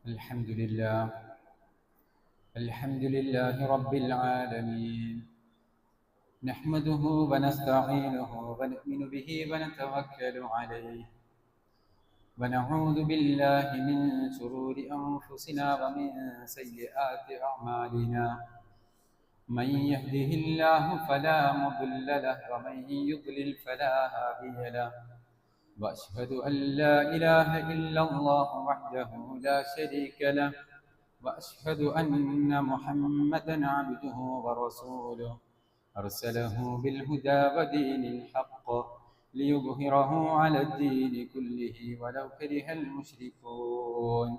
الحمد لله الحمد لله رب العالمين. نحمده ونستعينه ونؤمن به ونتوكل عليه، ونعوذ بالله من شرور أنفسنا ومن سيئات أعمالنا. من يهده الله فلا مضل له ومن يضلل فلا هادي له. وأشهد أن لا إله إلا الله وحده لا شريك له، وأشهد أن محمدًا عبده ورسوله أرسله بالهدى ودين الحق ليظهره على الدين كله ولو كره المشركون.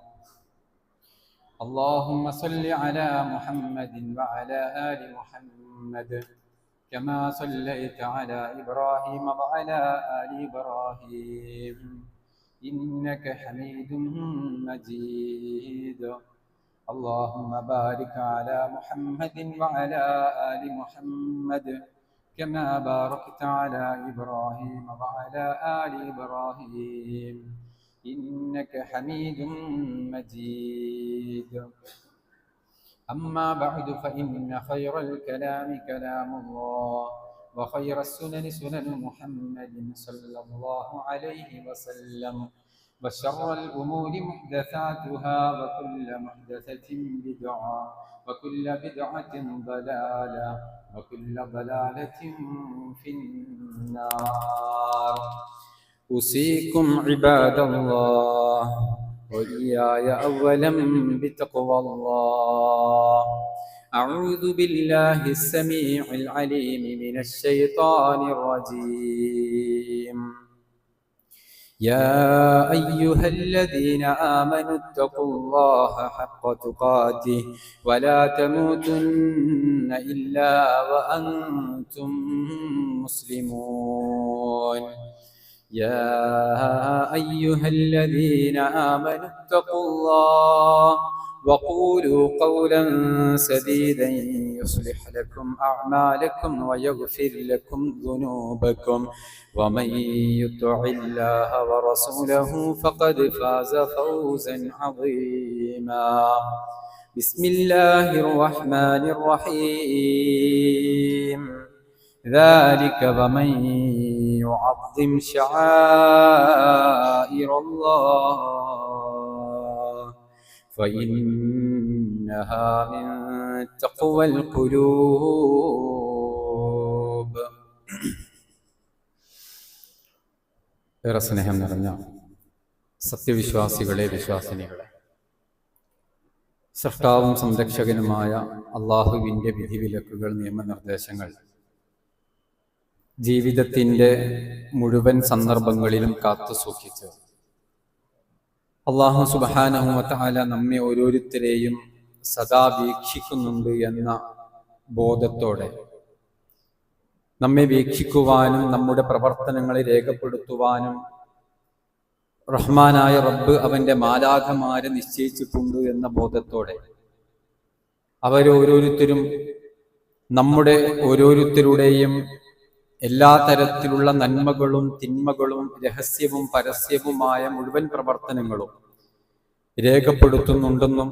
اللهم صل على محمد وعلى آل محمد كما صليت على إبراهيم وعلى آل إبراهيم إنك حميد مجيد. اللهم بارك على محمد وعلى آل محمد كما باركت على إبراهيم وعلى آل إبراهيم إنك حميد مجيد. أما بعد فإن خير الكلام كلام الله، وخير السنن سنن محمد صلى الله عليه وسلم، وشر الأمور محدثاتها وكل محدثة بدعة وكل بدعة ضلالة وكل ضلالة في النار. أوصيكم عباد الله وإياي أولا بتقوى الله. أعوذ بالله السميع العليم من الشيطان الرجيم. يا أيها الذين آمنوا اتقوا الله حق تقاته ولا تموتن إلا وأنتم مسلمون. يا أيها الذين آمنوا اتقوا الله وقولوا قولا سديدا يصلح لكم أعمالكم ويغفر لكم ذنوبكم، ومن يطع الله ورسوله فقد فاز فوزا عظيما. بسم الله الرحمن الرحيم. ذلك ومن يعظم شعائر الله فإنها من تقوى القلوب. ഏറെ സ്നേഹം നിറഞ്ഞ സത്യവിശ്വാസികളെ, വിശ്വാസിനികളെ, സൃഷ്ടാവും സംരക്ഷകനുമായ അള്ളാഹുവിൻ്റെ വിധിവിലക്കുകൾ, നിയമനിർദ്ദേശങ്ങൾ ജീവിതത്തിൻ്റെ മുഴുവൻ സന്ദർഭങ്ങളിലും കാത്തു സൂക്ഷിച്ച് അല്ലാഹു സുബ്ഹാനഹു വ തആല നമ്മെ ഓരോരുത്തരെയും സദാ വീക്ഷിക്കുന്നുണ്ട് എന്ന ബോധത്തോടെ നമ്മെ വീക്ഷിക്കുവാനും നമ്മുടെ പ്രവർത്തനങ്ങളെ രേഖപ്പെടുത്തുവാനും റഹ്മാനായ റബ്ബ് അവൻ്റെ മാലാഖമാരെ നിശ്ചയിച്ചിട്ടുണ്ട് എന്ന ബോധത്തോടെ അവരോരോരുത്തരും നമ്മുടെ ഓരോരുത്തരുടെയും എല്ലാ തരത്തിലുള്ള നന്മകളും തിന്മകളും രഹസ്യവും പരസ്യവുമായ മുഴുവൻ പ്രവർത്തനങ്ങളും രേഖപ്പെടുത്തുന്നുണ്ടെന്നും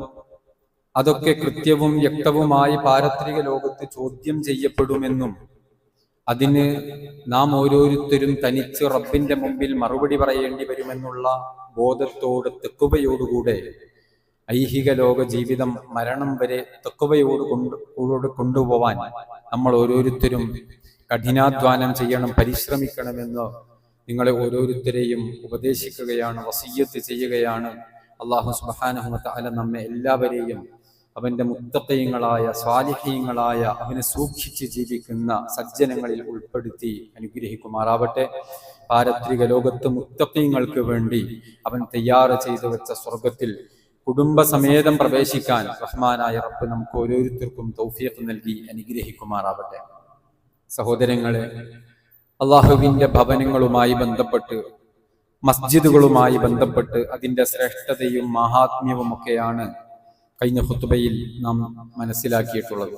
അതൊക്കെ കൃത്യവും വ്യക്തവുമായി പാരത്രിക ലോകത്ത് ചോദ്യം ചെയ്യപ്പെടുമെന്നും അതിന് നാം ഓരോരുത്തരും തനിച്ച് റബ്ബിന്റെ മുമ്പിൽ മറുപടി പറയേണ്ടി വരുമെന്നുള്ള ബോധത്തോട് തെക്കുവയോടുകൂടെ ഐഹിക ലോക ജീവിതം മരണം വരെ തെക്കുവയോട് കൊണ്ടുപോവാൻ നമ്മൾ ഓരോരുത്തരും കഠിനാധ്വാനം ചെയ്യണം, പരിശ്രമിക്കണമെന്ന് നിങ്ങളെ ഓരോരുത്തരെയും ഉപദേശിക്കുകയാണ്, വസിയ്യത്ത് ചെയ്യുകയാണ്. അല്ലാഹു സുബ്ഹാനഹു വ തആല നമ്മെ എല്ലാവരെയും അവന്റെ മുത്തഖീങ്ങളായ സ്വാലിഹീങ്ങളായ അവനെ സൂക്ഷിച്ച് ജീവിക്കുന്ന സജ്ജനങ്ങളിൽ ഉൾപ്പെടുത്തി അനുഗ്രഹിക്കുമാറാവട്ടെ. പാരത്രിക ലോകത്ത് മുത്തഖീങ്ങൾക്ക് വേണ്ടി അവൻ തയ്യാറ് ചെയ്തു വെച്ച സ്വർഗത്തിൽ കുടുംബസമേതം പ്രവേശിക്കാൻ റഹ്മാനായ റബ്ബ് നമുക്ക് ഓരോരുത്തർക്കും തൗഫീഖ് നൽകി അനുഗ്രഹിക്കുമാറാവട്ടെ. സഹോദരങ്ങളെ, അള്ളാഹുവിൻ്റെ ഭവനങ്ങളുമായി ബന്ധപ്പെട്ട്, മസ്ജിദുകളുമായി ബന്ധപ്പെട്ട് അതിൻ്റെ ശ്രേഷ്ഠതയും മഹാത്മ്യവും ഒക്കെയാണ് കഴിഞ്ഞ ഖുത്ബയിൽ നാം മനസ്സിലാക്കിയിട്ടുള്ളത്.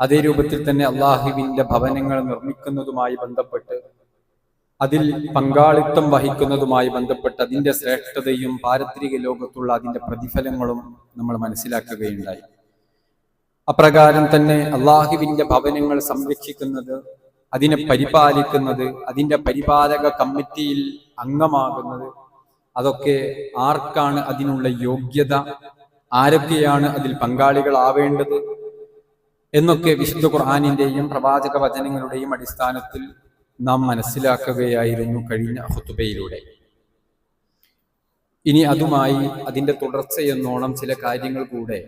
അതേ രൂപത്തിൽ തന്നെ അള്ളാഹുവിൻ്റെ ഭവനങ്ങൾ നിർമ്മിക്കുന്നതുമായി ബന്ധപ്പെട്ട് അതിൽ പങ്കാളിത്തം വഹിക്കുന്നതുമായി ബന്ധപ്പെട്ട് അതിന്റെ ശ്രേഷ്ഠതയും പാരത്രിക ലോകത്തുള്ള അതിന്റെ പ്രതിഫലങ്ങളും നമ്മൾ മനസ്സിലാക്കുകയുണ്ടായി. അപ്രകാരം തന്നെ അള്ളാഹുവിന്റെ ഭവനങ്ങൾ സംരക്ഷിക്കുന്നത്, അതിനെ പരിപാലിക്കുന്നത്, അതിന്റെ പരിപാലക കമ്മിറ്റിയിൽ അംഗമാകുന്നത്, അതൊക്കെ ആർക്കാണ് അതിനുള്ള യോഗ്യത, ആരൊക്കെയാണ് അതിൽ പങ്കാളികളാവേണ്ടത് എന്നൊക്കെ വിശുദ്ധ ഖുർആനിന്റെയും പ്രവാചക വചനങ്ങളുടെയും അടിസ്ഥാനത്തിൽ നാം മനസ്സിലാക്കുകയായിരുന്നു കഴിഞ്ഞ ഖുതുബയിലൂടെ. ഇനി അതുമായി അതിന്റെ തുടർച്ചയെന്നോണം ചില കാര്യങ്ങൾ കൂടെ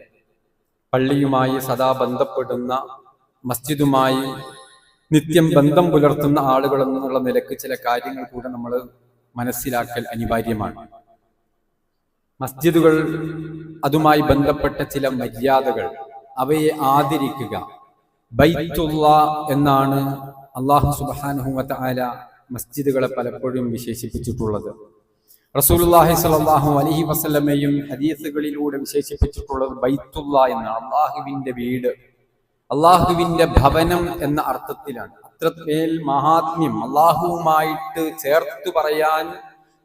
പള്ളിയുമായി സദാ ബന്ധപ്പെടുന്ന, മസ്ജിദുമായി നിത്യം ബന്ധം പുലർത്തുന്ന ആളുകൾ എന്നുള്ള നിലക്ക് ചില കാര്യങ്ങൾ കൂടെ നമ്മൾ മനസ്സിലാക്കൽ അനിവാര്യമാണ്. മസ്ജിദുകൾ, അതുമായി ബന്ധപ്പെട്ട ചില മര്യാദകൾ, അവയെ ആദരിക്കുക. ബൈത്തുള്ള എന്നാണ് അല്ലാഹു സുബ്ഹാനഹു വ തആല മസ്ജിദുകളെ പലപ്പോഴും വിശേഷിപ്പിച്ചിട്ടുള്ളത്. റസൂലുള്ളാഹി സ്വല്ലല്ലാഹു അലൈഹി വസല്ലമയും ഹദീസുകളിലൂടെ വിശേഷിപ്പിച്ചിട്ടുള്ളത് ബൈത്തുള്ള എന്നാണ്, അള്ളാഹുവിന്റെ വീട്, അള്ളാഹുവിന്റെ ഭവനം എന്ന അർത്ഥത്തിലാണ്. അത്രമേൽ മഹാത്മ്യം, അള്ളാഹുവുമായിട്ട് ചേർത്ത് പറയാൻ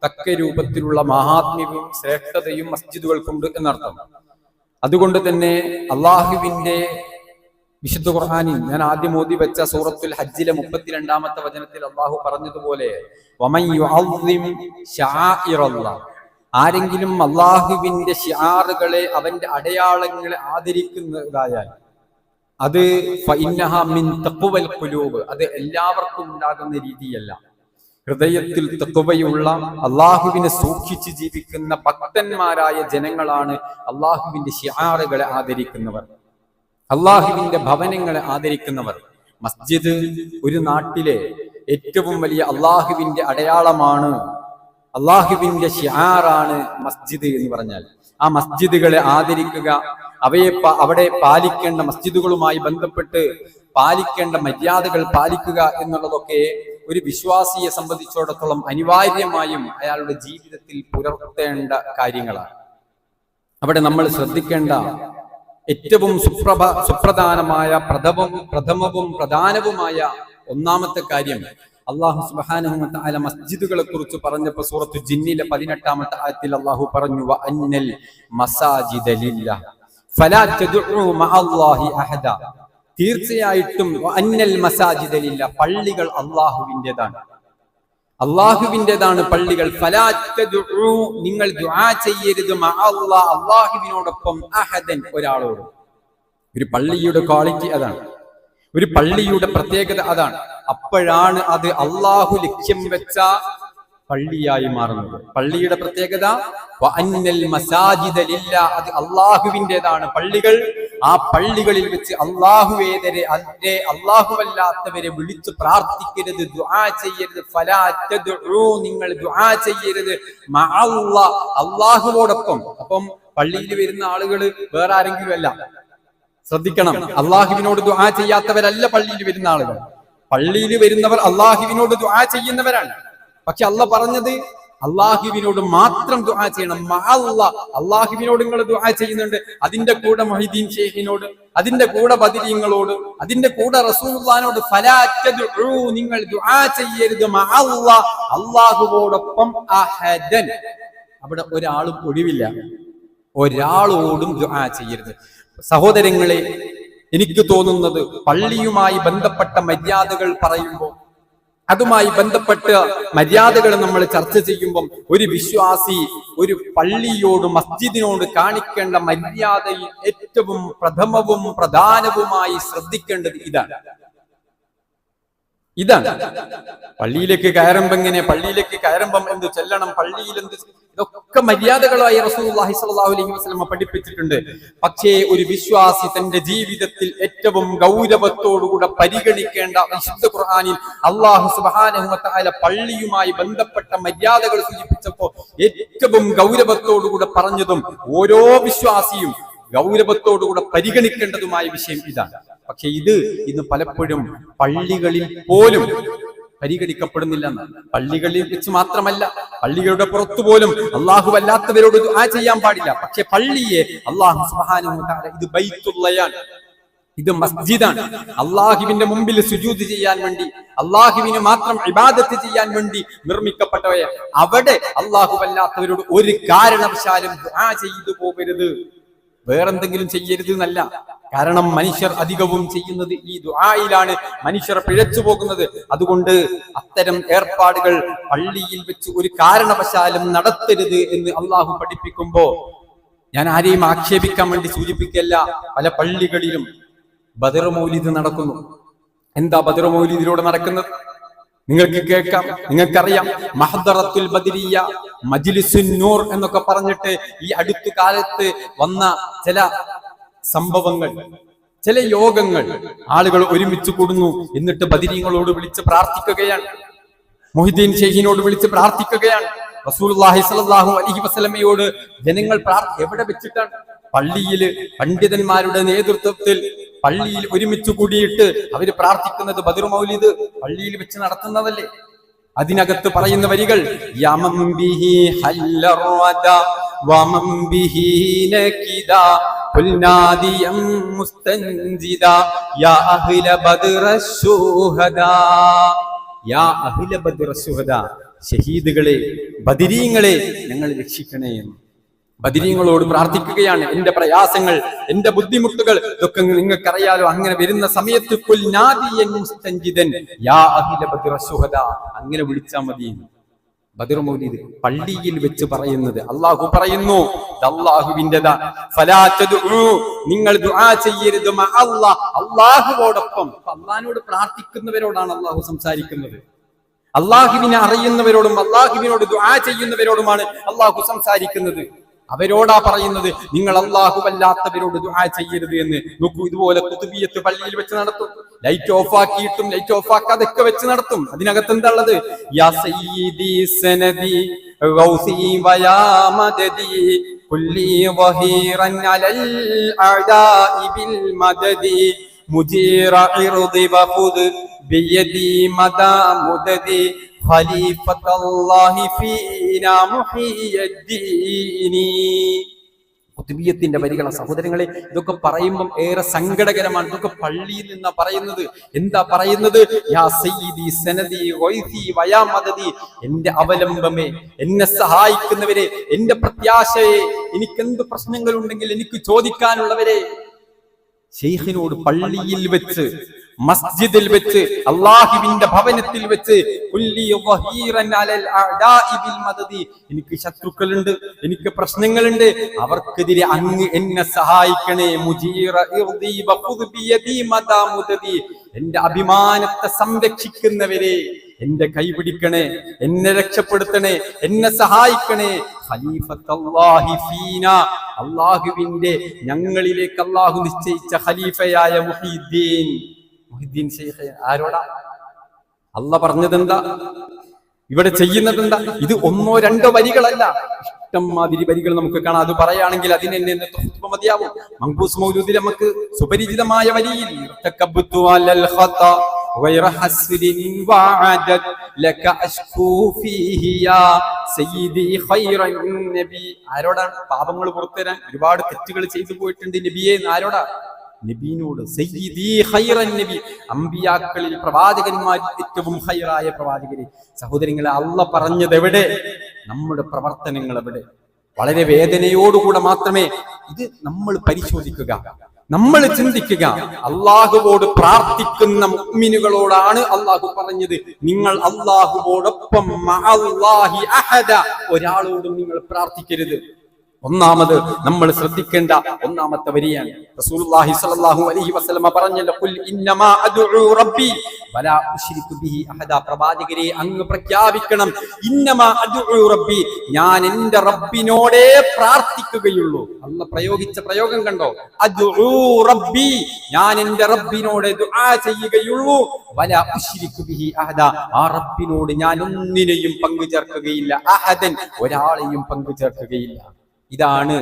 തക്ക രൂപത്തിലുള്ള മഹാത്മ്യവും ശ്രേഷ്ഠതയും മസ്ജിദുകൾക്കുണ്ട് എന്നർത്ഥം. അതുകൊണ്ട് തന്നെ അള്ളാഹുവിന്റെ വിശുദ്ധ ഖുർആനിൽ ഞാൻ ആദ്യം ഓതി വെച്ച സൂറത്തുൽ ഹജ്ജിലെ 32-ാമത്തെ വചനത്തിൽ അള്ളാഹു പറഞ്ഞതുപോലെ, വമൻ യുഅസ്സിം ശആഇറല്ലാഹ്, ആരെങ്കിലും അള്ളാഹുവിന്റെ ശിആറുകളെ, അവന്റെ അടയാളങ്ങളെ ആദരിക്കുന്നതായാൽ അത് ഫഇന്നഹാ മിൻ തഖ്വൽ ഖുലൂബ്, അത് എല്ലാവർക്കും ഉണ്ടാകുന്ന രീതിയല്ല. ഹൃദയത്തിൽ തഖ്വയുള്ള, അള്ളാഹുവിനെ സൂക്ഷിച്ച് ജീവിക്കുന്ന ഭക്തന്മാരായ ജനങ്ങളാണ് അള്ളാഹുവിന്റെ ശിആറുകളെ ആദരിക്കുന്നവർ, അള്ളാഹുവിന്റെ ഭവനങ്ങളെ ആദരിക്കുന്നവർ. മസ്ജിദ് ഒരു നാട്ടിലെ ഏറ്റവും വലിയ അള്ളാഹുവിന്റെ അടയാളമാണ്, അള്ളാഹുവിന്റെ ശിആറാണ് മസ്ജിദ് എന്ന് പറഞ്ഞാൽ. ആ മസ്ജിദുകളെ ആദരിക്കുക, അവിടെ പാലിക്കേണ്ട, മസ്ജിദുകളുമായി ബന്ധപ്പെട്ട് പാലിക്കേണ്ട മര്യാദകൾ പാലിക്കുക എന്നുള്ളതൊക്കെ ഒരു വിശ്വാസിയെ സംബന്ധിച്ചിടത്തോളം അനിവാര്യമായും അയാളുടെ ജീവിതത്തിൽ പുലർത്തേണ്ട കാര്യങ്ങളാണ്. അവിടെ നമ്മൾ ശ്രദ്ധിക്കേണ്ട ഏറ്റവും സുപ്രധാനമായ പ്രഥമവും പ്രധാനവുമായ ഒന്നാമത്തെ കാര്യം, അല്ലാഹു സുബ്ഹാനഹു വ തആല മസ്ജിദുകളെ കുറിച്ച് പറഞ്ഞപ്പോൾ സൂറത്തു ജിന്നിലെ 18-ാമത്തെ ആയത്തിൽ അല്ലാഹു പറഞ്ഞു, വഅന്നൽ മസാജിദ ലില്ലാഹ് ഫലാ തദ്ഉ മഅല്ലാഹി അഹദ, തീർച്ചയായിട്ടും വഅന്നൽ മസാജിദ ലില്ലാഹ്, പള്ളികൾ അല്ലാഹുവിൻ്റെതാണ്, അള്ളാഹുവിൻ്റെതാണ് പള്ളികൾ. ഫലാ തദ്ഉ, നിങ്ങൾ ദുആ ചെയ്യരുത്, മഅല്ലാഹ്, അള്ളാഹുവിനോടൊപ്പം, അഹദൻ, ഒരാളോട്. ഒരു പള്ളിയുടെ ക്വാളിറ്റി അതാണ്, ഒരു പള്ളിയുടെ പ്രത്യേകത അതാണ്. അപ്പോഴാണ് അത് അള്ളാഹു ലക്ഷ്യം വെച്ച പള്ളിയായി മാറുന്നത്. പള്ളിയുടെ പ്രത്യേകത വഅന്നൽ മസാജിദ ലില്ലാഹ്, അത് അള്ളാഹുവിൻ്റെതാണ് പള്ളികൾ. ആ പള്ളികളിൽ വെച്ച് അള്ളാഹുവേതരെ, അതിന്റെ അള്ളാഹുവല്ലാത്തവരെ വിളിച്ചു പ്രാർത്ഥിക്കരുത്, ദുആ ചെയ്യരുത്. ഫലാ തദ്ഉ, നിങ്ങൾ ദുആ ചെയ്യരുത്, മഅല്ലാഹ്, അള്ളാഹുവോടൊപ്പം. അപ്പം പള്ളിയിൽ വരുന്ന ആളുകൾ വേറെ ആരെങ്കിലും അല്ല, ശ്രദ്ധിക്കണം. അള്ളാഹുവിനോട് ദുആ ചെയ്യാത്തവരല്ല പള്ളിയിൽ വരുന്ന ആളുകൾ. പള്ളിയിൽ വരുന്നവർ അള്ളാഹുവിനോട് ദുആ ചെയ്യുന്നവരാണ്. പക്ഷെ അള്ളാഹ് പറഞ്ഞത് അള്ളാഹുവിനോട് മാത്രം ദുആ ചെയ്യണം. അള്ളാഹുവിനോട് നിങ്ങൾ ദുആ ചെയ്യുന്നുണ്ട്, അതിന്റെ കൂടെ മൊഹീദ്ദീൻ ഷെയ്ഖിനോട്, അതിന്റെ കൂടെ ബദരീങ്ങളോട്, അതിന്റെ കൂടെ റസൂലുള്ളാഹിനോട് ഫലാ തദ്ഉ, നിങ്ങൾ ദുആ ചെയ്യരുത്, മഅല്ലാഹ്, അള്ളാഹുവോടൊപ്പം, അഹദൻ, അവിടെ ഒരാളും ഒഴിവില്ല, ഒരാളോടും ദുആ ചെയ്യരുത്. സഹോദരങ്ങളെ, എനിക്ക് തോന്നുന്നത് പള്ളിയുമായി ബന്ധപ്പെട്ട മര്യാദകൾ പറയുമ്പോൾ, അതുമായി ബന്ധപ്പെട്ട മര്യാദകൾ നമ്മൾ ചർച്ച ചെയ്യുമ്പം, ഒരു വിശ്വാസി ഒരു പള്ളിയോട്, മസ്ജിദിനോട് കാണിക്കേണ്ട മര്യാദയിൽ ഏറ്റവും പ്രഥമവും പ്രധാനവുമായി ശ്രദ്ധിക്കേണ്ടത് ഇതാണ്. പള്ളിയിലേക്ക് കയറുമ്പം എന്ത് ചെല്ലണം, പള്ളിയിൽ എന്ത്, ഇതൊക്കെ മര്യാദകളായി റസൂലുള്ളാഹി സ്വല്ലല്ലാഹു അലൈഹി വസല്ലം പഠിപ്പിച്ചിട്ടുണ്ട്. പക്ഷേ ഒരു വിശ്വാസി തന്റെ ജീവിതത്തിൽ ഏറ്റവും ഗൗരവത്തോടുകൂടെ പരിഗണിക്കേണ്ട, വിശുദ്ധ ഖുർആനിൽ അല്ലാഹു സുബ്ഹാനഹു വ തആല പള്ളിയുമായി ബന്ധപ്പെട്ട മര്യാദകൾ സൂചിപ്പിച്ചപ്പോൾ ഏറ്റവും ഗൗരവത്തോടുകൂടെ പറഞ്ഞതും ഓരോ വിശ്വാസിയും ഗൗരവത്തോടുകൂടെ പരിഗണിക്കേണ്ടതുമായ വിഷയം ഇതാണ്. പക്ഷെ ഇത് ഇന്ന് പലപ്പോഴും പള്ളികളിൽ പോലും പരിഗണിക്കപ്പെടുന്നില്ല. പള്ളികളിൽ വെച്ച് മാത്രമല്ല, പള്ളികളുടെ പുറത്തു പോലും അള്ളാഹു അല്ലാത്തവരോട് ദുആ ചെയ്യാൻ പാടില്ല. പക്ഷെ പള്ളിയെ അള്ളാഹു സുബ്ഹാനഹു വ തആല ഇത് ബൈത്തുള്ളയാണ്, ഇത് മസ്ജിദാണ്. അള്ളാഹുവിന്റെ മുമ്പിൽ സുജൂദ് ചെയ്യാൻ വേണ്ടി, അള്ളാഹുവിന് മാത്രം ഇബാദത്ത് ചെയ്യാൻ വേണ്ടി നിർമ്മിക്കപ്പെട്ടവയെ. അവിടെ അല്ലാത്തവരോട് ഒരു കാരണവശാലും ദുആ ചെയ്തു പോകരുത്, വേറെന്തെങ്കിലും ചെയ്യരുത് എന്നല്ല. കാരണം മനുഷ്യർ അധികവും ചെയ്യുന്നത് ഈ ദുആയിലാണ് മനുഷ്യർ പിഴച്ചു പോകുന്നത്. അതുകൊണ്ട് അത്തരം ഏർപ്പാടുകൾ പള്ളിയിൽ വെച്ച് ഒരു കാരണവശാലും നടത്തരുത് എന്ന് അള്ളാഹു പഠിപ്പിക്കുമ്പോ, ഞാൻ ആരെയും ആക്ഷേപിക്കാൻ വേണ്ടി സൂചിപ്പിക്കല്ല, പല പള്ളികളിലും ബദർ മൗലിദ് നടക്കുന്നു. എന്താ ബദർ മൗലിദിലൂടെ നടക്കുന്നത്? നിങ്ങൾക്ക് കേൾക്കാം, നിങ്ങൾക്കറിയാം. മഹ്ദറത്തുൽ ബദരിയ, മജ്ലിസുൻ നൂർ എന്നൊക്കെ പറഞ്ഞിട്ട് ഈ അടുത്ത കാലത്ത് വന്ന ചില സംഭവങ്ങൾ, ചില യോഗങ്ങൾ, ആളുകൾ ഒരുമിച്ച് കൂടുന്നു, എന്നിട്ട് ബദരീങ്ങളോട് വിളിച്ച് പ്രാർത്ഥിക്കുകയാണ്, മുഹിദ്ദീൻ ഷെയ്ഖിനോട് വിളിച്ച് പ്രാർത്ഥിക്കുകയാണ്. റസൂലുള്ളാഹി സ്വല്ലല്ലാഹു അലൈഹി വസല്ലമയോട് ജനങ്ങൾ എവിടെ വെച്ചിട്ടാണ്? പള്ളിയിൽ പണ്ഡിതന്മാരുടെ നേതൃത്വത്തിൽ പള്ളിയിൽ ഒരുമിച്ച് കൂടിയിട്ട് അവര് പ്രാർത്ഥിക്കുന്നത് ബദർ മൗലിദ് പള്ളിയിൽ വെച്ച് നടത്തുന്നതല്ലേ? അതിനകത്ത് പറയുന്ന വരികൾ ഷഹീദുകളെ, ബദരീങ്ങളെ ഞങ്ങൾ രക്ഷിക്കണേ എന്ന് ബദരീങ്ങളോട് പ്രാർത്ഥിക്കുകയാണ്. എന്റെ പ്രയാസങ്ങൾ, എന്റെ ബുദ്ധിമുട്ടുകൾ ഇതൊക്കെ നിങ്ങൾക്കറിയാലോ. അങ്ങനെ വരുന്ന സമയത്ത് അങ്ങനെ വിളിച്ചാൽ മതി. ബദർ മൗലിദ് പള്ളിയിൽ വെച്ച് പറയുന്നത് അള്ളാഹു പറയുന്നു, അള്ളാഹുവിൻ്റെതാ. നിങ്ങൾ ദുആ ചെയ്യരുത് അള്ളാഹുവോടൊപ്പം. അള്ളാഹിനോട് പ്രാർത്ഥിക്കുന്നവരോടാണ് അള്ളാഹു സംസാരിക്കുന്നത്. അള്ളാഹുവിനെ അറിയുന്നവരോടും അള്ളാഹുവിനോട് ദുആ ചെയ്യുന്നവരോടുമാണ് അള്ളാഹു സംസാരിക്കുന്നത്. അവരോടാ പറയുന്നത്, നിങ്ങൾ അല്ലാത്തവരോട് ദുആ ചെയ്യരുത് എന്ന്. നോക്കൂ, ഇതുപോലെ ഖുതുബിയത്ത് പള്ളിയിൽ വെച്ച് നടത്തും. ലൈറ്റ് ഓഫ് ആക്കിയിട്ടും ലൈറ്റ് ഓഫ് ആക്കാതൊക്കെ വെച്ച് നടത്തും. അതിനകത്ത് എന്താ ഉള്ളത്? യാ സയ്യിദി സനദി ഗൗസി വയാ മദദി കുല്ലി വഹീറൻ അലൽ അഅദാഇ ബിൽ മദദി മുജീറ ഇർദി വഖുദ് ബിയദി മദാ മുദദി ഖലീഫത്തുല്ലാഹി ഫീനാ മുഹിയദ്ദീനി. ഖുതുബിയത്തിന്റെ വരികളാണ് സഹോദരങ്ങളെ. ഇതൊക്കെ പറയുമ്പം ഏറെ സങ്കടകരമാണ്. ഇതൊക്കെ പള്ളിയിൽ നിന്നാ പറയുന്നത്. എന്താ പറയുന്നത്? യാ സയ്യിദി സനദി ഗൈസി വയാ മദദി, എന്റെ അവലംബമേ, എന്നെ സഹായിക്കുന്നവരെ, എന്റെ പ്രത്യാശയെ, എനിക്കെന്ത് പ്രശ്നങ്ങളുണ്ടെങ്കിൽ എനിക്ക് ചോദിക്കാനുള്ളവരെ. ശൈഖിനോട് പള്ളിയിൽ വെച്ച്, മസ്ജിദിൽ വെച്ച്, അള്ളാഹുവിന്റെ ഭവനത്തിൽ വെച്ച് എനിക്ക് ശത്രുക്കളുണ്ട്, എനിക്ക് പ്രശ്നങ്ങളുണ്ട്, അവർക്കെതിരെ അങ്ങ് എന്നെ സഹായിക്കണേ. എന്റെ അഭിമാനത്തെ സംരക്ഷിക്കുന്നവരെ എന്റെ കൈപിടിക്കണേ, എന്നെ രക്ഷപ്പെടുത്തണേ, എന്നെ സഹായിക്കണേ. ഖലീഫത്തുല്ലാഹി ഫീനാ, അള്ളാഹുവിന്റെ ഞങ്ങളിലേക്ക് അള്ളാഹു നിശ്ചയിച്ച ഖലീഫയായ മുഹിദ്ദീൻ ശൈഖ്. ആരോടാ? അള്ളാഹ് പറഞ്ഞതെന്താ? ഇവിടെ ചെയ്യുന്നതെന്താ? ഇത് ഒന്നോ രണ്ടോ വരികളല്ല, ഇഷ്ടംമാതിരി വരികൾ നമുക്ക് കാണാം. അത് പറയുകയാണെങ്കിൽ അതിനെ മതിയാവും. മങ്കൂസ് മൗലൂദിൽ നമുക്ക് സുപരിചിതമായ വരിയിൽ ആരോടാണ്? പാപങ്ങൾ പുറത്തുതരാൻ ഒരുപാട് തെറ്റുകൾ ചെയ്തു പോയിട്ടുണ്ട് നബിയെ. ആരോടാ? നബീനോട്. സയ്യിദി ഖൈറൻ നബി, അമ്പിയാക്കളിൽ പ്രവാചകന്മാരിൽ ഏറ്റവും ഖൈറായ പ്രവാചകരെ. സഹോദരങ്ങളെ, അള്ളാഹ് പറഞ്ഞത് എവിടെ? നമ്മുടെ പ്രവർത്തനങ്ങൾ എവിടെ? വളരെ വേദനയോടുകൂടെ മാത്രമേ ഇത് നമ്മൾ പരിശോധിക്കുക, നമ്മൾ ചിന്തിക്കുക. അള്ളാഹുവോട് പ്രാർത്ഥിക്കുന്ന മുഅ്മിനുകളോടാണ് അള്ളാഹു പറഞ്ഞത്, നിങ്ങൾ അള്ളാഹുവോടൊപ്പം ഒരാളോടും നിങ്ങൾ പ്രാർത്ഥിക്കരുത്. ഒന്നാമത് നമ്മൾ ശ്രദ്ധിക്കേണ്ട ഒന്നാമത്തെ വരിയാണ് റസൂലുള്ളാഹി സ്വല്ലല്ലാഹു അലൈഹി വസല്ലമ പറഞ്ഞല്ലോ, ഖുൽ ഇന്നമാ അദ്ഉ റബ്ബി വലാ ഉശ്രികു ബിഹി അഹദ. പ്രവാചകരെ, അങ്ങ് പ്രഖ്യാപിക്കണം, ഇന്നമാ അദ്ഉ റബ്ബി, ഞാൻ എൻ്റെ റബ്ബിനോടേ പ്രാർത്ഥിക്കുകയുള്ളൂ. അല്ലാഹ് പ്രയോഗിച്ച പ്രയോഗം കണ്ടോ? അദ്ഉ റബ്ബി, ഞാൻ എൻ്റെ റബ്ബിനോട് ദുആ ചെയ്യുകയുള്ളൂ. വലാ ഉശ്രികു ബിഹി അഹദ, ആ റബ്ബിനോട് ഞാൻ ഒന്നിനെയും പങ്കു ചേർക്കുകയില്ല. അഹദൻ, ഒരാളെയും പങ്കു ചേർക്കുകയില്ല. ഇതാണ്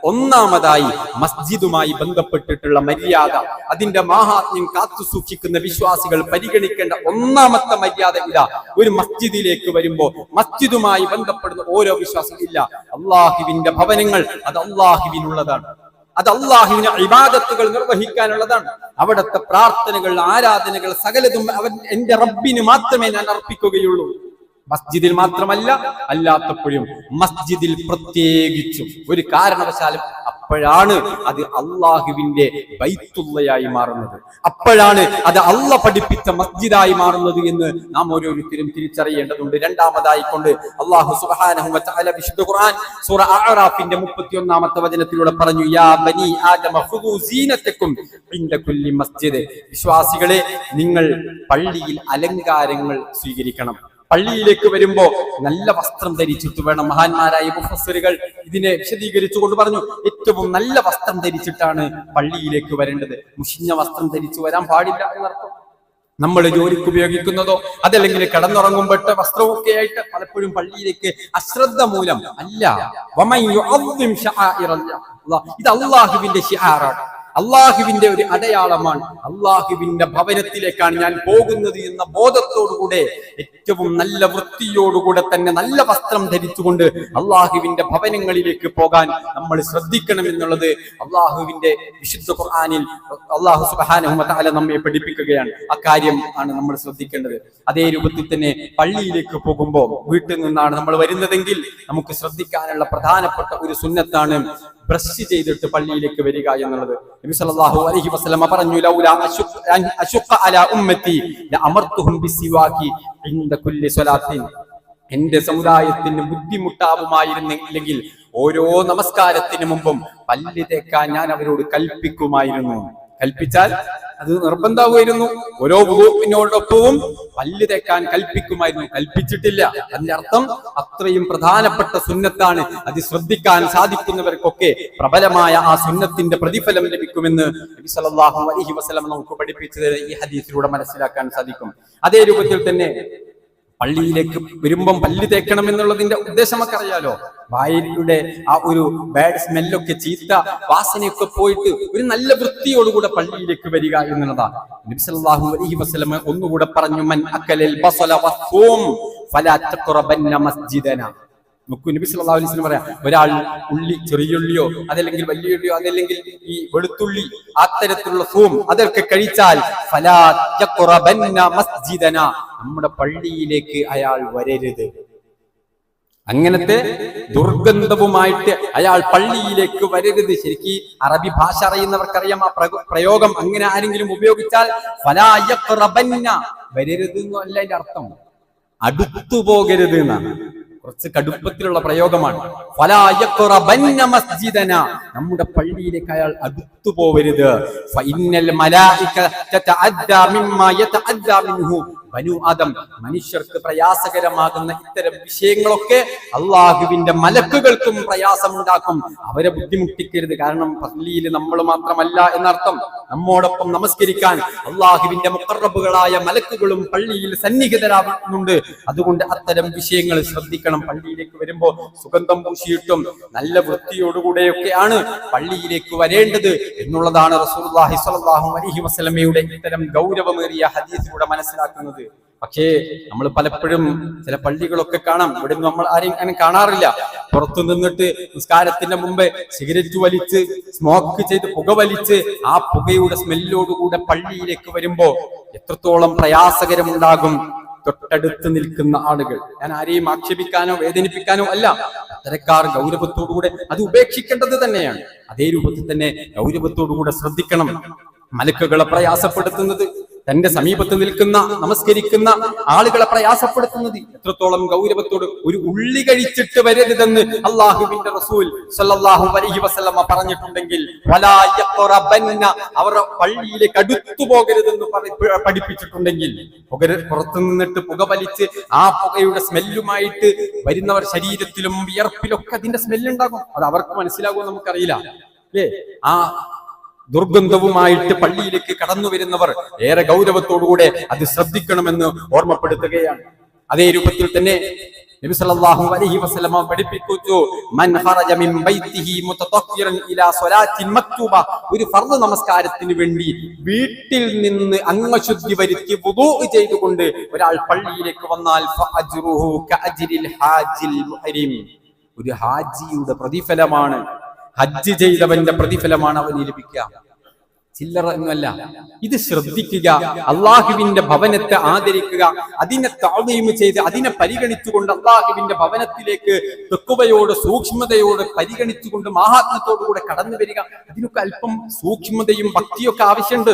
ഒന്നാമതായി മസ്ജിദുമായി ബന്ധപ്പെട്ടിട്ടുള്ള മര്യാദ. അതിന്റെ മാഹാത്മ്യം കാത്തു സൂക്ഷിക്കുന്ന വിശ്വാസികൾ പരിഗണിക്കേണ്ട ഒന്നാമത്തെ മര്യാദ ഇതാ. ഒരു മസ്ജിദിലേക്ക് വരുമ്പോ മസ്ജിദുമായി ബന്ധപ്പെടുന്ന ഓരോ വിശ്വാസികളും ഇല്ല, അള്ളാഹുവിന്റെ ഭവനങ്ങൾ അത് അള്ളാഹുവിനുള്ളതാണ്. അത് അള്ളാഹുവിന് ഇബാദത്തുകൾ നിർവഹിക്കാനുള്ളതാണ്. അവിടുത്തെ പ്രാർത്ഥനകൾ, ആരാധനകൾ സകലതും എന്റെ റബ്ബിന് മാത്രമേ ഞാൻ അർപ്പിക്കുകയുള്ളൂ. മസ്ജിദിൽ മാത്രമല്ല, അല്ലാത്തപ്പോഴും മസ്ജിദിൽ പ്രത്യേകിച്ചും ഒരു കാരണവശാലും അപ്പോഴാണ് അത് അള്ളാഹുവിന്റെ ബൈത്തുള്ളയായി മാറുന്നത്, അപ്പോഴാണ് അത് അള്ളാഹ് പഠിപ്പിച്ച മസ്ജിദായി മാറുന്നത് എന്ന് നാം ഓരോരുത്തരും തിരിച്ചറിയേണ്ടതുണ്ട്. രണ്ടാമതായിക്കൊണ്ട് അല്ലാഹു സുബ്ഹാനഹു വ തആല വിശുദ്ധ ഖുർആൻ സൂറ അഅറാഫിന്റെ 31-ാമത്തെ വചനത്തിലൂടെ പറഞ്ഞു, യാ ബനി ആദമ ഖുദൂ സീനതകും ഇൻദ കുല്ലി മസ്ജിദ്. വിശ്വാസികളെ, നിങ്ങൾ പള്ളിയിൽ അലങ്കാരങ്ങൾ സ്വീകരിക്കണം. പള്ളിയിലേക്ക് വരുമ്പോ നല്ല വസ്ത്രം ധരിച്ചിട്ട് വേണം. മഹാന്മാരായ മുഫസ്സിറുകൾ ഇതിനെ വിശദീകരിച്ചുകൊണ്ട് പറഞ്ഞു, ഏറ്റവും നല്ല വസ്ത്രം ധരിച്ചിട്ടാണ് പള്ളിയിലേക്ക് വരേണ്ടത്. മുഷിഞ്ഞ വസ്ത്രം ധരിച്ചു വരാൻ പാടില്ല എന്നർത്ഥം. നമ്മൾ ജോലിക്ക് ഉപയോഗിക്കുന്നതോ അതല്ലെങ്കിൽ കിടന്നുറങ്ങുമ്പോഴത്തെ വസ്ത്രമൊക്കെ ആയിട്ട് പലപ്പോഴും പള്ളിയിലേക്ക് അശ്രദ്ധ മൂലം അല്ല. ഇത് അള്ളാഹുവിന്റെ ശിആറാണ്, അള്ളാഹുവിന്റെ ഒരു അടയാളമാണ്. അള്ളാഹുവിന്റെ ഭവനത്തിലേക്കാണ് ഞാൻ പോകുന്നത് എന്ന ബോധത്തോടുകൂടെ ഏറ്റവും നല്ല വൃത്തിയോടുകൂടെ തന്നെ നല്ല വസ്ത്രം ധരിച്ചുകൊണ്ട് അള്ളാഹുവിന്റെ ഭവനങ്ങളിലേക്ക് പോകാൻ നമ്മൾ ശ്രദ്ധിക്കണം എന്നുള്ളത് അള്ളാഹുവിന്റെ വിശുദ്ധ ഖുർആനിൽ അള്ളാഹു സുബ്ഹാനഹു വ തആല നമ്മെ പഠിപ്പിക്കുകയാണ്. അക്കാര്യം ആണ് നമ്മൾ ശ്രദ്ധിക്കേണ്ടത്. അതേ രൂപത്തിൽ തന്നെ പള്ളിയിലേക്ക് പോകുമ്പോൾ, വീട്ടിൽ നിന്നാണ് നമ്മൾ വരുന്നതെങ്കിൽ നമുക്ക് ശ്രദ്ധിക്കാനുള്ള പ്രധാനപ്പെട്ട ഒരു സുന്നത്താണ് ബ്രഷ് ചെയ്തിട്ട് പള്ളിയിലേക്ക് വരിക എന്നുള്ളത്. നബി സല്ലല്ലാഹു അലൈഹി വസല്ലം പറഞ്ഞു, ലൗലാ അശുഖ അലാ ഉമ്മത്തി ലഅമർതുഹും ബിസിവാകി ഇൻദ കുല്ലി സ്വലാത്തിൻ. എന്റെ സമുദായത്തിന് ബുദ്ധിമുട്ടാവുമായിരുന്നെങ്കിൽ ഓരോ നമസ്കാരത്തിന് മുമ്പും പല്ല് തേക്കാൻ ഞാൻ അവരോട് കൽപ്പിക്കുമായിരുന്നു. കൽപ്പിച്ചാൽ അത് നിർബന്ധമായിരുന്നു. ഓരോ വുളൂഇനോടൊപ്പവും പല്ല് തേക്കാൻ കൽപ്പിക്കുമായിരുന്നു. കൽപ്പിച്ചിട്ടില്ല. അതിന്റെ അർത്ഥം അത്രയും പ്രധാനപ്പെട്ട സുന്നത്താണ്. അത് ശ്രദ്ധിക്കാൻ സാധിക്കുന്നവർക്കൊക്കെ പ്രബലമായ ആ സുന്നത്തിന്റെ പ്രതിഫലം ലഭിക്കുമെന്ന് നബി സല്ലല്ലാഹു അലൈഹി വസല്ലം നമുക്ക് പഠിപ്പിച്ചത് ഈ ഹദീസിലൂടെ മനസ്സിലാക്കാൻ സാധിക്കും. അതേ രൂപത്തിൽ തന്നെ പള്ളിയിലേക്ക് വരുമ്പം പല്ല് തേക്കണം എന്നുള്ളതിന്റെ ഉദ്ദേശം നമുക്ക് അറിയാലോ. വായുടെ ആ ഒരു ബാഡ് സ്മെല്ലൊക്കെ, ചീത്ത വാസനയൊക്കെ പോയിട്ട് ഒരു നല്ല വൃത്തിയോടുകൂടെ പള്ളിയിലേക്ക് വരിക എന്നുള്ളതാണ്. നബി സല്ലല്ലാഹു അലൈഹി വസല്ലം ഒന്നുകൂടെ പറഞ്ഞു, മൻ അക്കലൽ ബസല വസ്സൂം ഫലാ തഖറബന്ന മസ്ജിദന. നോക്കൂ, നബി സല്ലല്ലാഹു അലൈഹി വസല്ലം പറയാം, ഒരാൾ ഉള്ളി, ചെറിയുള്ളിയോ അതല്ലെങ്കിൽ വലിയുള്ളിയോ അതല്ലെങ്കിൽ ഈ വെളുത്തുള്ളി അത്തരത്തിലുള്ള സൂം അതൊക്കെ കഴിച്ചാൽ ഫലാ തഖറബന്ന മസ്ജിദന, നമ്മുടെ പള്ളിയിലേക്ക് അയാൾ വരരുത്. അങ്ങനത്തെ ദുർഗന്ധവുമായിട്ട് അയാൾ പള്ളിയിലേക്ക് വരരുത്. ശരിക്കും അറബി ഭാഷ അറിയുന്നവർക്കറിയാം ആ പ്രയോഗം. അങ്ങനെ ആരെങ്കിലും ഉപയോഗിച്ചാൽ ഫലാ യഖറബന്ന, വരരുത് എന്നല്ല അതിന്റെ അർത്ഥം, അടുത്തു പോകരുത് എന്നാണ്. കുറച്ച് കടുപ്പത്തിലുള്ള പ്രയോഗമാണ്. ഫലാ യഖറബന്ന മസ്ജിദന, നമ്മുടെ പള്ളിയിലേക്ക് അയാൾ അടുത്തു പോവരുത്. ഫഇന്നൽ മലായിക തതഅദ്ദാ മിമ്മാ യതഅദ്ദാ മിൻഹു ബനു ആദം. മനുഷ്യർക്ക് പ്രയാസകരമാകുന്ന ഇത്തരം വിഷയങ്ങളൊക്കെ അള്ളാഹുവിന്റെ മലക്കുകൾക്കും പ്രയാസമുണ്ടാക്കും. അവരെ ബുദ്ധിമുട്ടിക്കരുത്. കാരണം പള്ളിയിൽ നമ്മൾ മാത്രമല്ല എന്നർത്ഥം. നമ്മോടൊപ്പം നമസ്കരിക്കാൻ അള്ളാഹുവിന്റെ മുഖറബുകളായ മലക്കുകളും പള്ളിയിൽ സന്നിഹിതരാകുന്നുണ്ട്. അതുകൊണ്ട് അത്തരം വിഷയങ്ങൾ ശ്രദ്ധിക്കണം. പള്ളിയിലേക്ക് വരുമ്പോ സുഗന്ധം പൂശിയിട്ടും നല്ല വൃത്തിയോടുകൂടെയൊക്കെയാണ് പള്ളിയിലേക്ക് വരേണ്ടത് എന്നുള്ളതാണ് റസൂലുള്ളാഹി സ്വല്ലല്ലാഹു അലൈഹി വസല്ലമയുടെ ഇത്തരം ഗൗരവമേറിയ ഹദീസിലൂടെ മനസ്സിലാക്കുന്നത്. പക്ഷേ നമ്മൾ പലപ്പോഴും ചില പള്ളികളൊക്കെ കാണാം, ഇവിടെ നമ്മൾ ആരെയും അങ്ങനെ കാണാറില്ല. പുറത്തു നിന്നിട്ട് നിസ്കാരത്തിന്റെ മുമ്പ് സിഗരറ്റ് വലിച്ച്, സ്മോക്ക് ചെയ്ത്, പുക വലിച്ച് ആ പുകയുടെ സ്മെല്ലോടുകൂടെ പള്ളിയിലേക്ക് വരുമ്പോ എത്രത്തോളം പ്രയാസകരമുണ്ടാകും തൊട്ടടുത്ത് നിൽക്കുന്ന ആളുകൾ. ഞാൻ ആരെയും ആക്ഷേപിക്കാനോ വേദനിപ്പിക്കാനോ അല്ല. അത്തരക്കാർ ഗൗരവത്തോടുകൂടെ അത് ഉപേക്ഷിക്കേണ്ടത് തന്നെയാണ്. അതേ രൂപത്തിൽ തന്നെ ഗൗരവത്തോടുകൂടെ ശ്രദ്ധിക്കണം. മലക്കുകളെ പ്രയാസപ്പെടുത്തുന്നത്, തന്റെ സമീപത്ത് നിൽക്കുന്ന നമസ്കരിക്കുന്ന ആളുകളെ പ്രയാസപ്പെടുത്തുന്നത് എത്രത്തോളം ഗൗരവത്തോട്. ഒരു ഉള്ളി കഴിച്ചിട്ട് വരരുതെന്ന് അള്ളാഹുവിന്റെ റസൂൽ സല്ലല്ലാഹു അലൈഹി വസല്ലമ പറഞ്ഞിട്ടുണ്ടെങ്കിൽ വലാ യഖറബന്ന, അവർ പള്ളിയിലേക്ക് അടുത്തു പോകരുതെന്ന് പഠിപ്പിച്ചിട്ടുണ്ടെങ്കിൽ, പുറത്തു നിന്നിട്ട് പുക വലിച്ച് ആ പുകയുടെ സ്മെല്ലുമായിട്ട് വരുന്നവർ ശരീരത്തിലും വിയർപ്പിലൊക്കെ അതിന്റെ സ്മെല്ലുണ്ടാകും. അത് അവർക്ക് മനസ്സിലാകുമോ നമുക്കറിയില്ല അല്ലേ. ആ ദുർഗന്ധവുമായിട്ട് പള്ളിയിലേക്ക് കടന്നു വരുന്നവർ ഏറെ ഗൗരവത്തോടുകൂടെ അത് ശ്രദ്ധിക്കണമെന്ന് ഓർമ്മപ്പെടുത്തുകയാണ്. അതേ രൂപത്തിൽ തന്നെ നബി സല്ലല്ലാഹു അലൈഹി വസല്ലം പഠിപ്പിച്ചു, മൻ ഖറജ മിൻ ബൈതിഹി മുതതഖിറൻ ഇലാ സ്വലാത്തിൻ മക്തൂബ, ഒരു ഫർദ് നമസ്കാരത്തിന് വേണ്ടി വീട്ടിൽ നിന്ന് അംഗശുദ്ധി വരുത്തി വുദൂ ചെയ്തുകൊണ്ട് ഒരാൾ പള്ളിയിലേക്ക് വന്നാൽ ഫഅജ്റുഹു കഅജ്രിൽ ഹാജിൽ മുഹരിം, ഒരു ഹാജിയുടെ പ്രതിഫലമാണ്. ഹജ്ജ് ചെയ്തവന്റെ പ്രതിഫലമാണ് അവന് ലഭിക്കുക, ചില്ലറ എന്നല്ല. ഇത് ശ്രദ്ധിക്കുക. അള്ളാഹുവിന്റെ ഭവനത്തെ ആദരിക്കുക, അതിനെ തഅ്ദീം ചെയ്ത് അതിനെ പരിഗണിച്ചുകൊണ്ട് അള്ളാഹുവിന്റെ ഭവനത്തിലേക്ക് തഖ്വയോട് സൂക്ഷ്മതയോട് പരിഗണിച്ചുകൊണ്ട് മഹാത്മ്യത്തോടുകൂടെ കടന്നു വരിക. അതിനൊക്കെ അല്പം സൂക്ഷ്മതയും ഭക്തിയൊക്കെ ആവശ്യമുണ്ട്,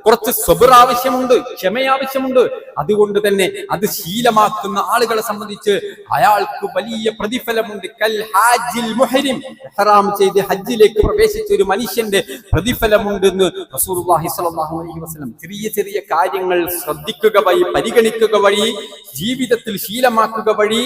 കുറച്ച് സബ്ർ ആവശ്യമുണ്ട്, ക്ഷമ ആവശ്യമുണ്ട്. അതുകൊണ്ട് തന്നെ അത് ശീലമാക്കുന്ന ആളുകളെ സംബന്ധിച്ച് അയാൾക്ക് വലിയ പ്രതിഫലമുണ്ട്. കൽ ഹാജിൽ മുഹരിം, ഇഹ്റാം ചെയ്ത് ഹജ്ജിലേക്ക് പ്രവേശിച്ച ഒരു മനുഷ്യന്റെ പ്രതിഫലമുണ്ടെന്ന് റസൂലുള്ളാഹി സ്വല്ലല്ലാഹു അലൈഹി വസല്ലം. ചെറിയ ചെറിയ കാര്യങ്ങൾ ശ്രദ്ധിക്കുക വഴി, പരിഗണിക്കുക വഴി, ജീവിതത്തിൽ ശീലമാക്കുക വഴി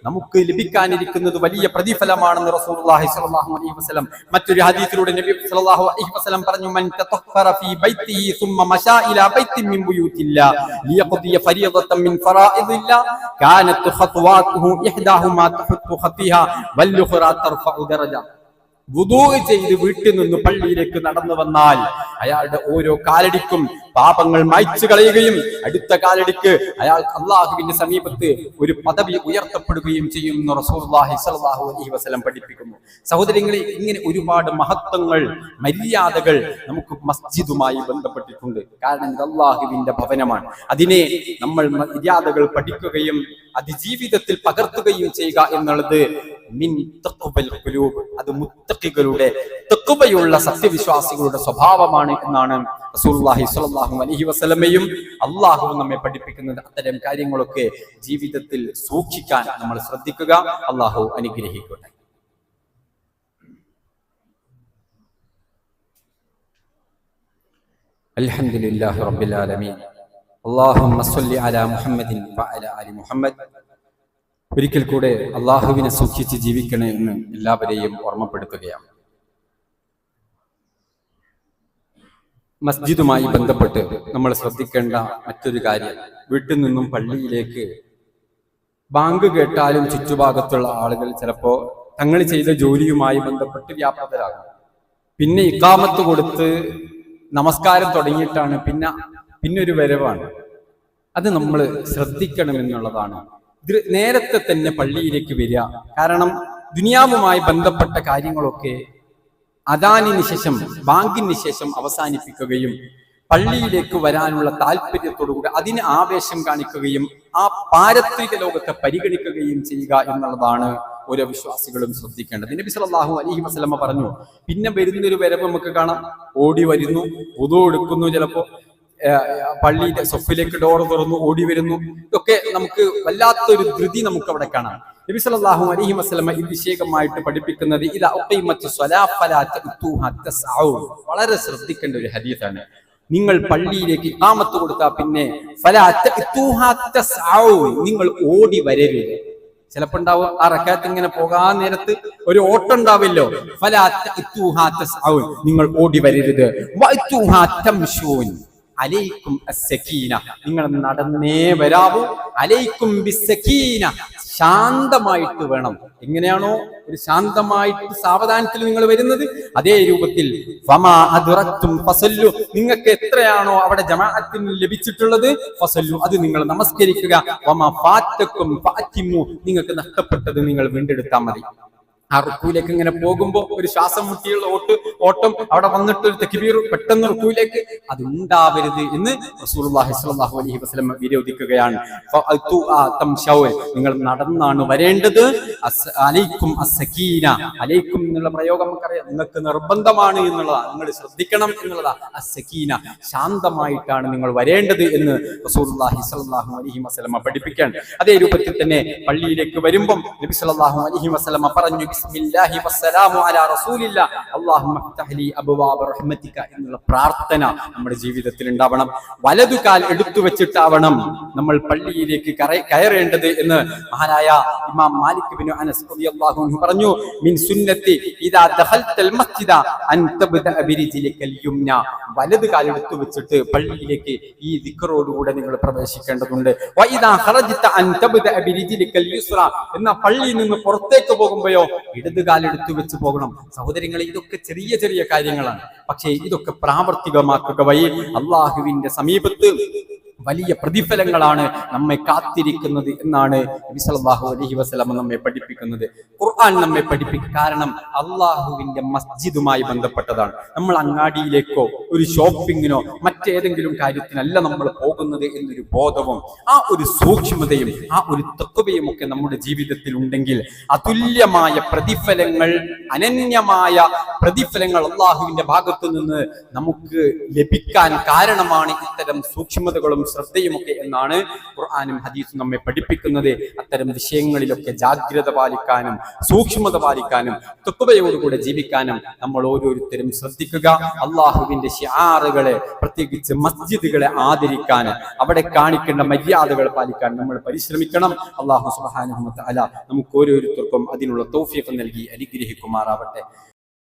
നമുക്ക് ലഭിക്കാനിരിക്കുന്നത് വലിയ പ്രതിഫലമാണെന്ന് റസൂലുള്ളാഹി സ്വല്ലല്ലാഹു അലൈഹി വസല്ലം മറ്റൊരു ഹദീസിലൂടെ നബി സ്വല്ലല്ലാഹു അലൈഹി വസല്ലം പറഞ്ഞു, മൻ തതഹറ ഫീ ബൈതിഹി സുമ്മ മശാ ഇലാ ബൈത്തിൻ മിൻ ബുയൂത്തില്ലാ ലിയഖദിയ ഫരീദതൻ മിൻ ഫറാഇദില്ലാ കാനത് ഖത്വാതുഹു ഇഹ്ദാഹുമാ തഹത്തു ഖതിഹാ വൽ ഉഖറാ തർഫഉ ദറജ. വുദൂ ചെയ്ത് വീട്ടിൽ നിന്ന് പള്ളിയിലേക്ക് നടന്നു വന്നാൽ അയാളുടെ ഓരോ കാലടിക്കും പാപങ്ങൾ മായ്ച്ചു കളയുകയും അടുത്ത കാലടിക്ക് അയാൾ അള്ളാഹുവിന്റെ സമീപത്ത് ഒരു പദവി ഉയർത്തപ്പെടുകയും ചെയ്യുമെന്ന് റസൂലുള്ളാഹി സ്വല്ലല്ലാഹു അലൈഹി വസല്ലം പഠിപ്പിക്കുന്നു. സഹോദരങ്ങളെ, ഇങ്ങനെ ഒരുപാട് മഹത്വങ്ങൾ, മര്യാദകൾ നമുക്ക് മസ്ജിദുമായി ബന്ധപ്പെട്ടിട്ടുണ്ട്. കാരണം ഇത് അള്ളാഹുവിന്റെ ഭവനമാണ്. അതിനെ നമ്മൾ മര്യാദകൾ പഠിക്കുകയും അത് ജീവിതത്തിൽ പകർത്തുകയും ചെയ്യുക എന്നുള്ളത് മിൻ തഖ്വൽ ഖുലൂബ്, അത് മുത്തഖികളുടെ തഖ്വയുള്ള സത്യവിശ്വാസികളുടെ സ്വഭാവമാണ് എന്നാണ് റസൂലുള്ളാഹി സ്വല്ലല്ലാഹു അലൈഹി വസല്ലമയും അല്ലാഹുവും നമ്മെ പഠിപ്പിക്കുന്നത്. അത്തരം കാര്യങ്ങളൊക്കെ ജീവിതത്തിൽ സൂക്ഷിക്കാൻ നമ്മൾ ശ്രദ്ധിക്കുക. അല്ലാഹു അനുഗ്രഹിക്കട്ടെ. അൽഹംദുലില്ലാഹി റബ്ബിൽ ആലമീൻ. അല്ലാഹുമ്മ സ്വല്ലി അലാ മുഹമ്മദിൻ വഅലാ ആലി മുഹമ്മദ്. ഒരിക്കൽ കൂടെ അള്ളാഹുവിനെ സൂക്ഷിച്ച് ജീവിക്കണേ എന്ന് എല്ലാവരെയും ഓർമ്മപ്പെടുത്തുകയാണ്. മസ്ജിദുമായി ബന്ധപ്പെട്ട് നമ്മൾ ശ്രദ്ധിക്കേണ്ട മറ്റൊരു കാര്യം, വീട്ടിൽ നിന്നും പള്ളിയിലേക്ക് ബാങ്ക് കേട്ടാലും ചുറ്റുഭാഗത്തുള്ള ആളുകൾ ചിലപ്പോ തങ്ങൾ ചെയ്ത ജോലിയുമായി ബന്ധപ്പെട്ട് വ്യാപൃതരാകും. പിന്നെ ഇഖാമത്ത് കൊടുത്ത് നമസ്കാരം തുടങ്ങിയിട്ടാണ് പിന്നെ ഒരു വരവാണ്. അത് നമ്മൾ ശ്രദ്ധിക്കണമെന്നുള്ളതാണ്. നേരത്തെ തന്നെ പള്ളിയിലേക്ക് വരിക. കാരണം ദുനിയാവുമായി ബന്ധപ്പെട്ട കാര്യങ്ങളൊക്കെ അദാനിന് ശേഷം, ബാങ്കിന് ശേഷം അവസാനിപ്പിക്കുകയും പള്ളിയിലേക്ക് വരാനുള്ള താല്പര്യത്തോടുകൂടി അതിന് ആവേശം കാണിക്കുകയും ആ പാരത്രിക ലോകത്തെ പരിഗണിക്കുകയും ചെയ്യുക എന്നുള്ളതാണ് ഓരോ വിശ്വാസികളും ശ്രദ്ധിക്കേണ്ടത്. നബി സല്ലല്ലാഹു അലൈഹി വസല്ലമ പറഞ്ഞു, പിന്നെ വരുന്നൊരു വരവ് നമുക്ക് കാണാം. ഓടി വരുന്നു, വുദൂ എടുക്കുന്നു, ചിലപ്പോ പള്ളിയുടെ സൊഫിലേക്ക് ഡോർ തുറന്നു ഓടി വരുന്നു. ഇതൊക്കെ നമുക്ക് വല്ലാത്തൊരു ധൃതി നമുക്ക് അവിടെ കാണാം. നബി സല്ലല്ലാഹു അലൈഹി വസല്ലമ ഈ വിഷയമായിട്ട് പഠിപ്പിക്കുന്നത് ഇദാ ഉഖീമത്തിസ് സ്വലാത്ത് ഫലാ തഅ്തൂഹാ തസ്ഔ. വളരെ ശ്രദ്ധിക്കേണ്ട ഒരു ഹദീസാണ്. നിങ്ങൾ പള്ളിയിലേക്ക് ഇഖാമത്ത് കൊടുത്താൽ പിന്നെ ഫലാ തഅ്തൂഹാ തസ്ഔ, നിങ്ങൾ ഓടി വരരുത്. ചിലപ്പോ ഉണ്ടാവും ആ റക്അത്ത് ഇങ്ങനെ പോകാൻ നേരത്ത് ഒരു ഓട്ടം ഉണ്ടാവില്ലോ. ഫലാ തഅ്തൂഹാ തസ്ഔ, നിങ്ങൾ ഓടി വരരുത്. വഅ്തൂഹാ തംശൂൻ, അലൈക്കും അസ്സകീന, നിങ്ങൾ നടന്നേ വരാവൂ. അലൈക്കും ബിസ്സകീന, ശാന്തമായിട്ട് വേണം. എങ്ങനെയാണോ ഒരു ശാന്തമായിട്ട് സാവധാനത്തിൽ നിങ്ങൾ വരുന്നത്, അതേ രൂപത്തിൽ ഫമാ അദ്റക്തും ഫസല്ലു, നിങ്ങൾക്ക് എത്രയാണോ അവിടെ ജമാഅത്തിന് ലഭിച്ചിട്ടുള്ളത് ഫസല്ലു, അത് നിങ്ങൾ നമസ്കരിക്കുക. വമാ ഫാത്തക്കും ഫഅതിമു, നിങ്ങൾക്ക് നഷ്ടപ്പെട്ടത് നിങ്ങൾ വീണ്ടെടുത്താൽ മതി. ആ റുക്കൂലേക്ക് ഇങ്ങനെ പോകുമ്പോ ഒരു ശ്വാസം മുട്ടിയുള്ള ഓട്ടം അവിടെ വന്നിട്ട് ഒരു തക്ബീർ പെട്ടെന്ന് റുക്കൂലേക്ക് അത് ഉണ്ടാവരുത് എന്ന് റസൂലുള്ളാഹി സ്വല്ലല്ലാഹു അലൈഹി വസല്ലം വിരോധിക്കുകയാണ്. നിങ്ങൾ നടന്നാണ് വരേണ്ടത്. അലൈക്കും അസ്സകീന, അലൈക്കും എന്നുള്ള പ്രയോഗം നമുക്കറിയാം, നിങ്ങൾക്ക് നിർബന്ധമാണ് എന്നുള്ളതാണ്, നിങ്ങൾ ശ്രദ്ധിക്കണം എന്നുള്ളതാ. അസ്സകീന, ശാന്തമായിട്ടാണ് നിങ്ങൾ വരേണ്ടത് എന്ന് റസൂലുള്ളാഹി സ്വല്ലല്ലാഹു അലൈഹി വസല്ലം പഠിപ്പിക്കുകയാണ്. അതേ രൂപത്തിൽ തന്നെ പള്ളിയിലേക്ക് വരുമ്പം നബി സല്ലല്ലാഹു അലൈഹി വസല്ലം പറഞ്ഞു, ബിസ്മില്ലാഹി വസ്സലാമു അലാ റസൂലില്ലാ അല്ലാഹുമ്മ ഇഫ്തഹ് ലി അബ്വാബ റഹ്മതിക എന്നുള്ള പ്രാർത്ഥന നമ്മുടെ ജീവിതത്തിൽ ഉണ്ടാവണം. വലതുകാൽ എടുത്തു വെച്ചിട്ടാവണം നമ്മൾ പള്ളിയിലേക്ക് കയറേണ്ടത് എന്ന് മഹാനായ ഇമാം മാലിക് ബിൻ അനസ് റളിയല്ലാഹു അൻഹു പറഞ്ഞു, മിൻ സുന്നത്തി ഇദാ ദഖൽതൽ മസ്ജിദ അൻ തബ്ദഅ ബിരിജ്ലികൽ യുംന, വലതുകാൽ എടുത്തു വെച്ചിട്ട് പള്ളിയിലേക്ക് ഈ ദിക്റോടുകൂടെ നിങ്ങൾ പ്രവേശിക്കേണ്ടതുണ്ട്. വ ഇദാ ഖറജ്ത അൻ തബ്ദഅ ബിരിജ്ലികൽ യുസ്ര, എന്ന പള്ളിയിൽ നിന്ന് പുറത്തേക്ക് പോകുമ്പോഴോ ഇടതുകാൽ എടുത്തു വെച്ച് പോകണം. സഹോദരങ്ങളെ, ഇതൊക്കെ ചെറിയ ചെറിയ കാര്യങ്ങളാണ്. പക്ഷേ ഇതൊക്കെ പ്രാവർത്തികമാക്കുക വഴി അള്ളാഹുവിന്റെ സമീപത്ത് വലിയ പ്രതിഫലങ്ങളാണ് നമ്മെ കാത്തിരിക്കുന്നത് എന്നാണ് നബി സല്ലല്ലാഹു അലൈഹി വസല്ലം നമ്മെ പഠിപ്പിക്കുന്നത്. ഖുർആൻ നമ്മെ പഠിപ്പിക്കും. കാരണം അള്ളാഹുവിന്റെ മസ്ജിദുമായി ബന്ധപ്പെട്ടതാണ്. നമ്മൾ അങ്ങാടിയിലേക്കോ ഒരു ഷോപ്പിങ്ങിനോ മറ്റേതെങ്കിലും കാര്യത്തിനല്ല നമ്മൾ പോകുന്നത് എന്നൊരു ബോധവും ആ ഒരു സൂക്ഷ്മതയും ആ ഒരു തഖ്വയും ഒക്കെ നമ്മുടെ ജീവിതത്തിൽ ഉണ്ടെങ്കിൽ അതുല്യമായ പ്രതിഫലങ്ങൾ, അനന്യമായ പ്രതിഫലങ്ങൾ അള്ളാഹുവിന്റെ ഭാഗത്തു നിന്ന് നമുക്ക് ലഭിക്കാൻ കാരണമാണ് ഇത്തരം സൂക്ഷ്മതകളും ശ്രദ്ധയുമൊക്കെ എന്നാണ് ഖുർആനും ഹദീസും നമ്മെ പഠിപ്പിക്കുന്നത്. അത്തരം വിഷയങ്ങളിലൊക്കെ ജാഗ്രത പാലിക്കാനും സൂക്ഷ്മത പാലിക്കാനും തഖ്വയോടുകൂടെ ജീവിക്കാനും നമ്മൾ ഓരോരുത്തരും ശ്രദ്ധിക്കുക. അള്ളാഹുവിന്റെ ശിആറുകളെ, പ്രത്യേകിച്ച് മസ്ജിദുകളെ ആദരിക്കാൻ, അവിടെ കാണിക്കേണ്ട മര്യാദകൾ പാലിക്കാൻ നമ്മൾ പരിശ്രമിക്കണം. അള്ളാഹു സുബ്ഹാനഹു വ തആല നമുക്ക് ഓരോരുത്തർക്കും അതിനുള്ള തൗഫീഖ് നൽകി അനുഗ്രഹിക്കുമാറാവട്ടെ.